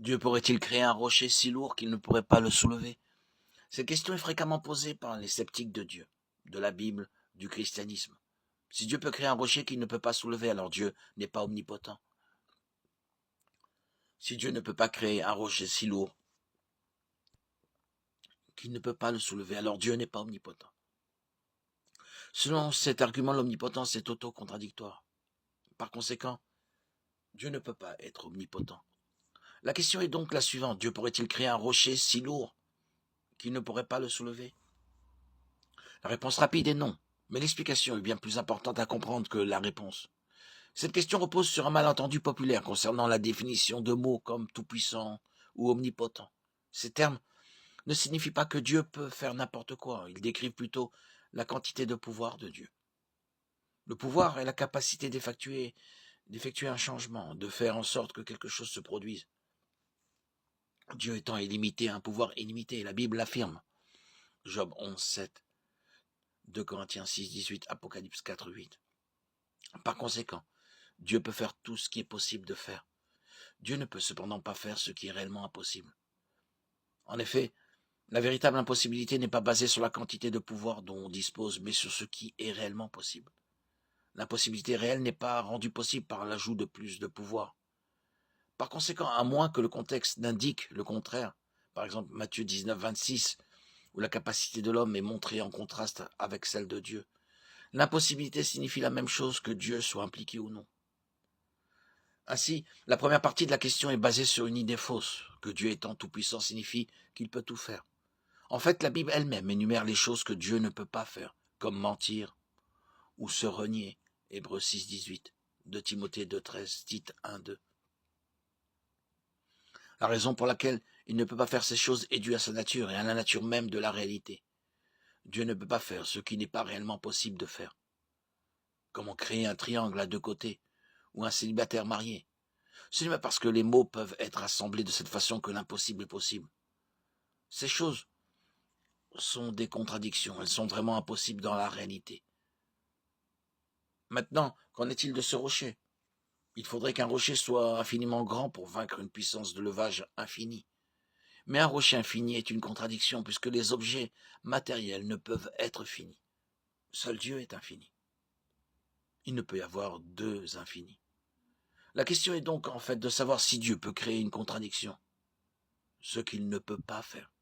Dieu pourrait-il créer un rocher si lourd qu'il ne pourrait pas le soulever? Cette question est fréquemment posée par les sceptiques de Dieu, de la Bible, du christianisme. Si Dieu peut créer un rocher qu'il ne peut pas soulever, alors Dieu n'est pas omnipotent. Si Dieu ne peut pas créer un rocher si lourd qu'il ne peut pas le soulever, alors Dieu n'est pas omnipotent. Selon cet argument, l'omnipotence est auto-contradictoire. Par conséquent, Dieu ne peut pas être omnipotent. La question est donc la suivante. Dieu pourrait-il créer un rocher si lourd qu'il ne pourrait pas le soulever? La réponse rapide est non, mais l'explication est bien plus importante à comprendre que la réponse. Cette question repose sur un malentendu populaire concernant la définition de mots comme tout-puissant ou omnipotent. Ces termes ne signifient pas que Dieu peut faire n'importe quoi, ils décrivent plutôt la quantité de pouvoir de Dieu. Le pouvoir est la capacité d'effectuer un changement, de faire en sorte que quelque chose se produise. Dieu étant illimité a un pouvoir illimité, la Bible l'affirme. Job 11, 7, 2 Corinthiens 6, 18, Apocalypse 4, 8. Par conséquent, Dieu peut faire tout ce qui est possible de faire. Dieu ne peut cependant pas faire ce qui est réellement impossible. En effet, la véritable impossibilité n'est pas basée sur la quantité de pouvoir dont on dispose, mais sur ce qui est réellement possible. L'impossibilité réelle n'est pas rendue possible par l'ajout de plus de pouvoir. Par conséquent, à moins que le contexte n'indique le contraire, par exemple Matthieu 19, 26, où la capacité de l'homme est montrée en contraste avec celle de Dieu, l'impossibilité signifie la même chose que Dieu soit impliqué ou non. Ainsi, la première partie de la question est basée sur une idée fausse, que Dieu étant tout-puissant signifie qu'il peut tout faire. En fait, la Bible elle-même énumère les choses que Dieu ne peut pas faire, comme mentir ou se renier, Hébreux 6, 18, 2 Timothée 2, 13, Tite 1, 2. La raison pour laquelle il ne peut pas faire ces choses est due à sa nature et à la nature même de la réalité. Dieu ne peut pas faire ce qui n'est pas réellement possible de faire. Comment créer un triangle à deux côtés, ou un célibataire marié? Ce n'est pas parce que les mots peuvent être assemblés de cette façon que l'impossible est possible. Ces choses sont des contradictions, elles sont vraiment impossibles dans la réalité. Maintenant, qu'en est-il de ce rocher? Il faudrait qu'un rocher soit infiniment grand pour vaincre une puissance de levage infinie. Mais un rocher infini est une contradiction puisque les objets matériels ne peuvent être finis. Seul Dieu est infini. Il ne peut y avoir deux infinis. La question est donc en fait de savoir si Dieu peut créer une contradiction, ce qu'il ne peut pas faire.